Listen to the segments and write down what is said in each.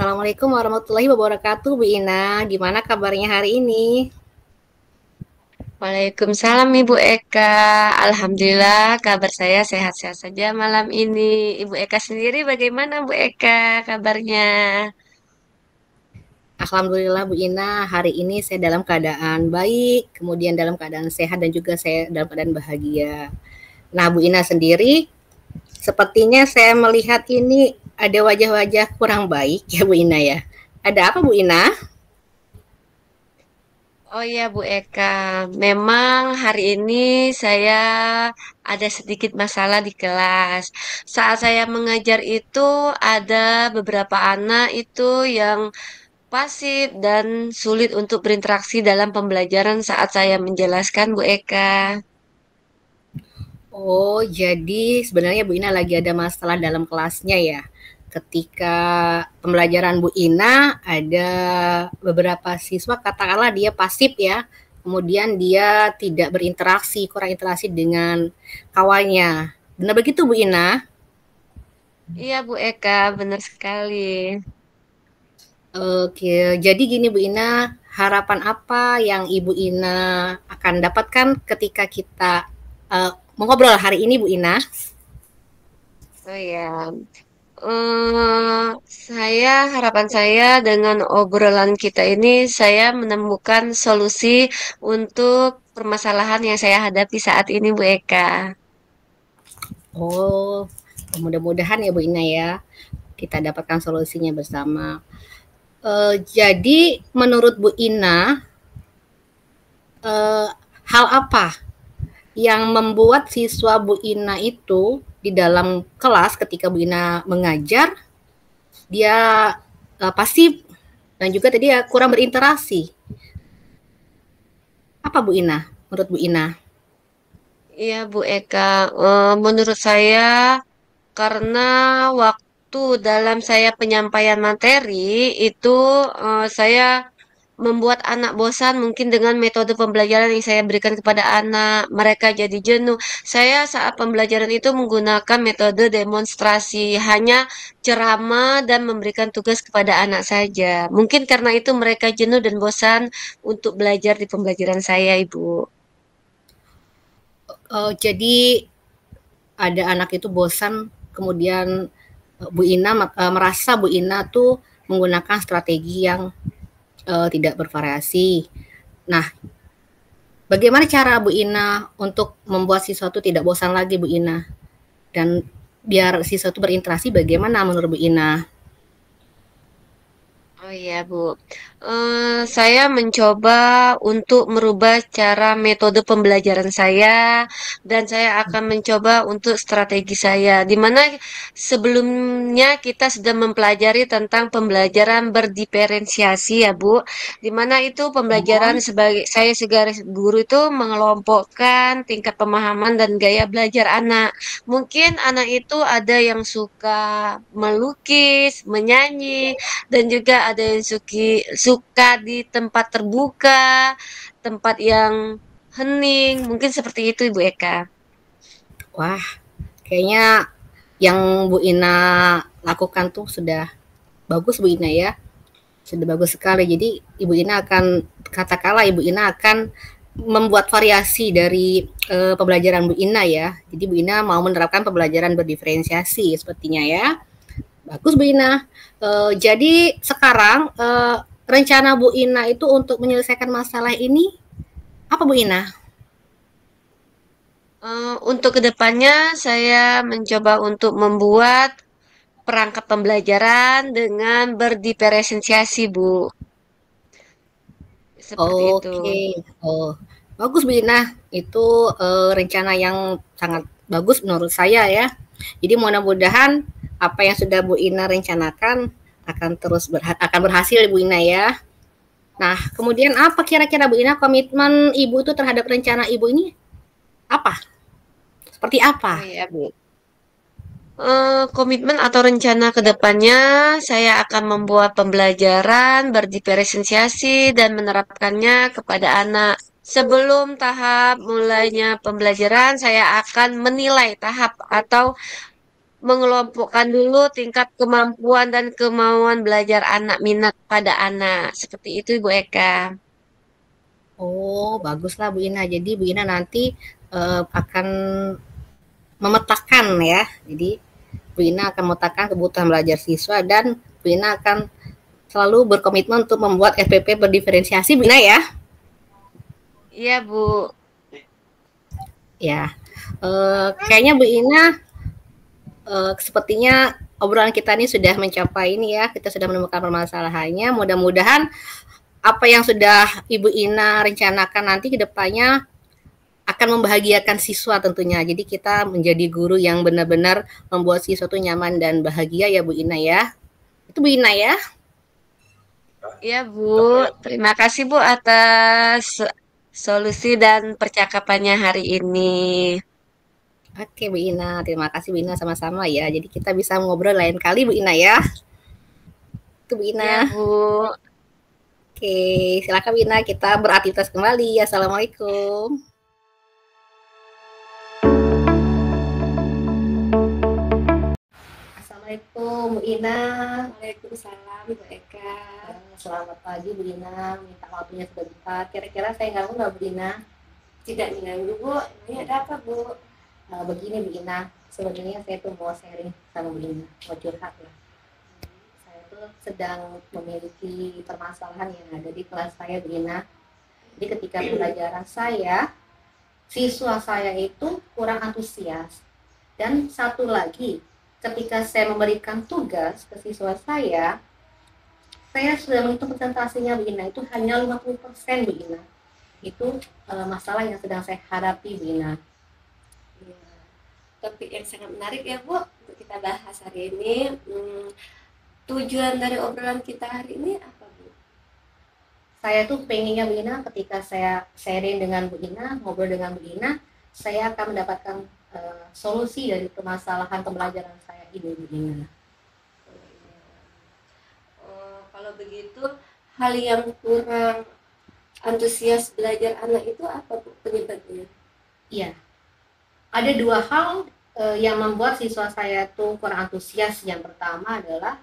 Assalamualaikum warahmatullahi wabarakatuh, Bu Ina. Gimana kabarnya hari ini? Waalaikumsalam Ibu Eka. Alhamdulillah kabar saya sehat-sehat saja malam ini. Ibu Eka sendiri bagaimana Bu Eka kabarnya? Alhamdulillah, Bu Ina. Hari ini saya dalam keadaan baik, kemudian dalam keadaan sehat dan juga saya dalam keadaan bahagia. Nah, Bu Ina sendiri, sepertinya saya melihat ini ada wajah-wajah kurang baik ya, Bu Ina ya. Ada apa, Bu Ina? Oh iya Bu Eka, memang hari ini saya ada sedikit masalah di kelas. Saat saya mengajar itu ada beberapa anak itu yang pasif dan sulit untuk berinteraksi dalam pembelajaran saat saya menjelaskan Bu Eka. Oh, jadi sebenarnya Bu Ina lagi ada masalah dalam kelasnya ya. Ketika pembelajaran Bu Ina ada beberapa siswa katakanlah dia pasif ya, kemudian dia tidak berinteraksi, kurang interaksi dengan kawannya. Benar begitu Bu Ina? Iya Bu Eka, benar sekali. Oke, jadi gini Bu Ina, harapan apa yang Ibu Ina akan dapatkan ketika kita mengobrol hari ini Bu Ina? Oh ya, harapan saya dengan obrolan kita ini, saya menemukan solusi untuk permasalahan yang saya hadapi saat ini, Bu Eka. Oh, mudah-mudahan ya Bu Ina ya, kita dapatkan solusinya bersama. Jadi menurut Bu Ina, hal apa yang membuat siswa Bu Ina itu di dalam kelas ketika Bu Ina mengajar, dia pasif dan juga tadi ya kurang berinteraksi. Apa Bu Ina? Menurut Bu Ina? Iya, Bu Eka. Menurut saya, karena waktu dalam saya penyampaian materi itu saya membuat anak bosan mungkin dengan metode pembelajaran yang saya berikan kepada anak. Mereka jadi jenuh. Saya saat pembelajaran itu menggunakan metode demonstrasi, hanya ceramah dan memberikan tugas kepada anak saja. Mungkin karena itu mereka jenuh dan bosan untuk belajar di pembelajaran saya, Ibu. Jadi ada anak itu bosan, kemudian Bu Ina merasa Bu Ina tuh menggunakan strategi yang tidak bervariasi. Nah, bagaimana cara Bu Ina untuk membuat siswa itu tidak bosan lagi Bu Ina? Dan biar siswa itu berinteraksi bagaimana menurut Bu Ina? Oh iya, Bu. Saya mencoba untuk merubah cara metode pembelajaran saya dan saya akan mencoba untuk strategi saya. Di mana sebelumnya kita sudah mempelajari tentang pembelajaran berdiferensiasi ya, Bu. Di mana itu pembelajaran sebagai saya sebagai guru itu mengelompokkan tingkat pemahaman dan gaya belajar anak. Mungkin anak itu ada yang suka melukis, menyanyi, dan juga ada yang suka di tempat terbuka, tempat yang hening, mungkin seperti itu Ibu Eka. Wah, kayaknya yang Bu Ina lakukan tuh sudah bagus Bu Ina ya. Sudah bagus sekali. Jadi Ibu Ina akan katakanlah Ibu Ina akan membuat variasi dari pembelajaran Bu Ina ya. Jadi Bu Ina mau menerapkan pembelajaran berdiferensiasi sepertinya ya. Bagus Bu Ina. Jadi sekarang rencana Bu Ina itu untuk menyelesaikan masalah ini apa Bu Ina? Untuk kedepannya saya mencoba untuk membuat perangkat pembelajaran dengan berdiferensiasi, Bu. Seperti itu. Oke, oh bagus Bu Ina. Itu rencana yang sangat bagus menurut saya ya. Jadi mudah-mudahan apa yang sudah Bu Ina rencanakan akan terus akan berhasil Bu Ina ya. Nah, kemudian apa kira-kira Bu Ina komitmen Ibu itu terhadap rencana Ibu ini apa? Seperti Oh apa? iya, Bu. Komitmen atau rencana ke depannya, saya akan membuat pembelajaran berdiferensiasi dan menerapkannya kepada anak. Sebelum tahap mulainya pembelajaran, saya akan menilai tahap atau mengelompokkan dulu tingkat kemampuan dan kemauan belajar anak, minat pada anak. Seperti itu, Ibu Eka. Oh, baguslah Bu Ina. Jadi Bu Ina nanti akan memetakan ya. Jadi Bu Ina akan memetakan kebutuhan belajar siswa dan Bu Ina akan selalu berkomitmen untuk membuat SPP berdiferensiasi Bu Ina ya. Iya, Bu. Ya, kayaknya Bu Ina sepertinya obrolan kita ini sudah mencapai ini ya. Kita sudah menemukan permasalahannya. Mudah-mudahan apa yang sudah Ibu Ina rencanakan nanti ke depannya akan membahagiakan siswa tentunya. Jadi kita menjadi guru yang benar-benar membuat siswa itu nyaman dan bahagia ya Bu Ina ya. Itu Bu Ina ya. Iya, Bu. Terima kasih, Bu, atas solusi dan percakapannya hari ini. Oke Bu Ina, terima kasih Bu Ina sama-sama ya. Jadi kita bisa ngobrol lain kali Bu Ina ya. Itu Bu Iya, Ina. Bu. Oke, silakan Bu Ina kita beraktivitas kembali. Assalamualaikum. Assalamualaikum Bu Ina. Waalaikumsalam Bu Eka. Selamat pagi Bu Ina. Minta waktunya sebentar. Kira-kira saya ganggu nggak Bu Ina? Tidak mengganggu Bu, ini ada apa Bu? Begini Bu Ina, sebenarnya saya tuh mau sharing sama Bu Ina, mau curhat ya. Saya tuh sedang memiliki permasalahan yang ada di kelas saya Bu Ina. Jadi ketika pembelajaran saya, siswa saya itu kurang antusias. Dan satu lagi, ketika saya memberikan tugas ke siswa saya sudah menghitung presentasinya Bu Ina, itu hanya 50% Bu Ina. Itu masalah yang sedang saya hadapi Bu Ina. Ya, topik yang sangat menarik ya Bu untuk kita bahas hari ini. Tujuan dari obrolan kita hari ini apa Bu? Saya tuh pengennya Bu Ina ketika saya sharing dengan Bu Ina, ngobrol dengan Bu Ina, saya akan mendapatkan solusi dari permasalahan pembelajaran saya ini Bu Ina. Kalau begitu, hal yang kurang antusias belajar anak itu apa Bu penyebabnya? Iya, ada dua hal yang membuat siswa saya tuh kurang antusias. Yang pertama adalah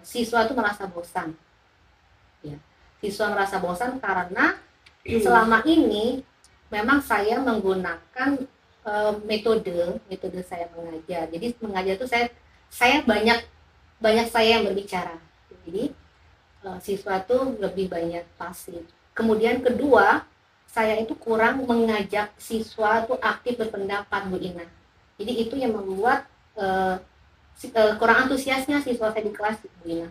siswa tuh merasa bosan. Ya, siswa merasa bosan karena selama ini memang saya menggunakan metode saya mengajar. Jadi mengajar itu saya banyak saya yang berbicara. Jadi siswa tuh lebih banyak pasif. Kemudian kedua, saya itu kurang mengajak siswa tuh aktif berpendapat Bu Ina. Jadi itu yang membuat kurang antusiasnya siswa saya di kelas Bu Ina.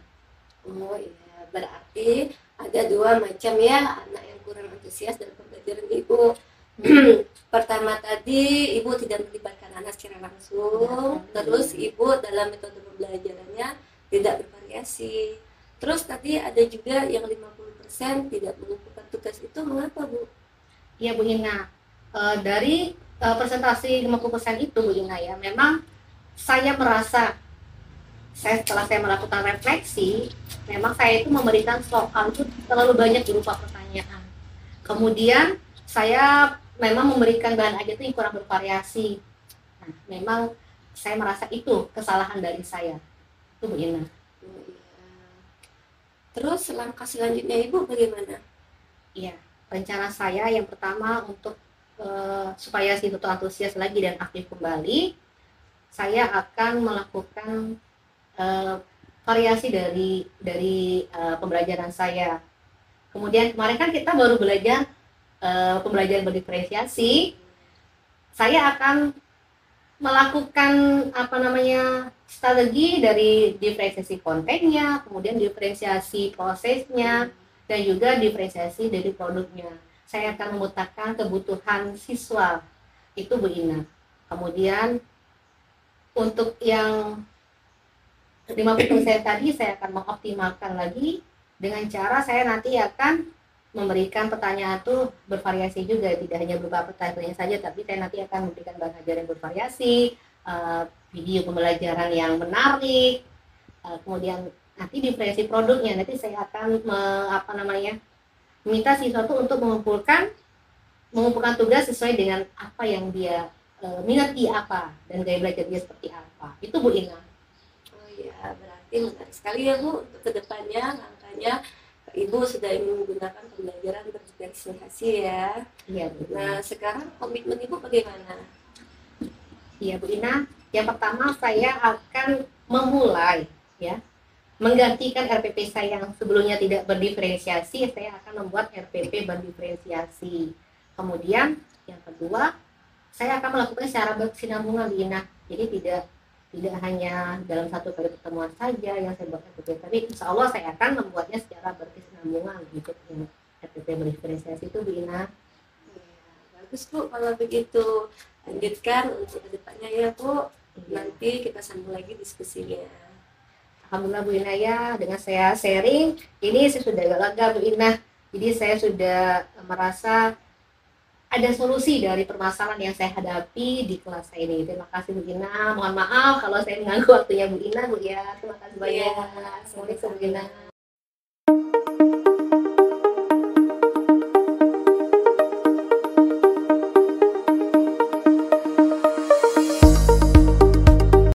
Oh iya, berarti ada dua macam ya anak yang kurang antusias dalam pembelajaran Ibu. Pertama tadi Ibu tidak melibatkan anak secara langsung, terus Ibu dalam metode pembelajarannya tidak bervariasi. Terus tadi ada juga yang 50% tidak mengumpulkan tugas, itu mengapa Bu? Iya Bu Ina, dari presentasi 50% itu Bu Ina ya, memang saya merasa setelah saya melakukan refleksi, memang saya itu memberikan soal itu terlalu banyak berupa pertanyaan. Kemudian saya memang memberikan bahan ajar itu yang kurang bervariasi. Nah, memang saya merasa itu kesalahan dari saya. Itu Bu Ina. Terus langkah selanjutnya Ibu bagaimana? Iya, rencana saya yang pertama untuk supaya siswa itu antusias lagi dan aktif kembali, saya akan melakukan variasi dari pembelajaran saya. Kemudian kemarin kan kita baru belajar pembelajaran berdiferensiasi. Saya akan melakukan strategi dari diferensiasi kontennya, kemudian diferensiasi prosesnya, dan juga diferensiasi dari produknya. Saya akan memetakan kebutuhan siswa itu Bu Ina. Kemudian untuk yang 50% tadi saya akan mengoptimalkan lagi dengan cara saya nanti akan memberikan pertanyaan itu bervariasi juga, tidak hanya berupa pertanyaan saja, tapi saya nanti akan memberikan bahan ajar yang bervariasi, video pembelajaran yang menarik, kemudian nanti diferensiasi produknya, nanti saya akan meminta siswa itu untuk mengumpulkan tugas sesuai dengan apa yang dia minati apa dan gaya belajar dia seperti apa. Itu Bu Ina. Oh iya, berarti menarik sekali ya Bu untuk kedepannya langkahnya. Ibu sudah ingin menggunakan pembelajaran berdiferensiasi ya. Iya Bu. Nah sekarang komitmen Ibu bagaimana? Iya Bu Ina, yang pertama saya akan memulai ya menggantikan RPP saya yang sebelumnya tidak berdiferensiasi, saya akan membuat RPP berdiferensiasi. Kemudian yang kedua, saya akan melakukan secara berkesinambungan Bu Ina. Jadi tidak hanya dalam satu kali pertemuan saja yang saya buat RPP, tapi insya Allah saya akan membuatnya secara berkesinambungan untuk RPP berdiferensiasi itu Bu Ina. Ya, bagus Bu kalau begitu. Lanjutkan untuk kedepannya ya Bu. Nanti kita sambung lagi diskusinya. Alhamdulillah Bu Ina ya, dengan saya sharing ini saya sudah agak lega Bu Ina. Jadi saya sudah merasa ada solusi dari permasalahan yang saya hadapi di kelas saya ini. Terima kasih Bu Ina. Mohon maaf kalau saya mengganggu waktunya Bu Ina Bu ya. Terima kasih banyak. Iya, Assalamualaikum Bu Ina.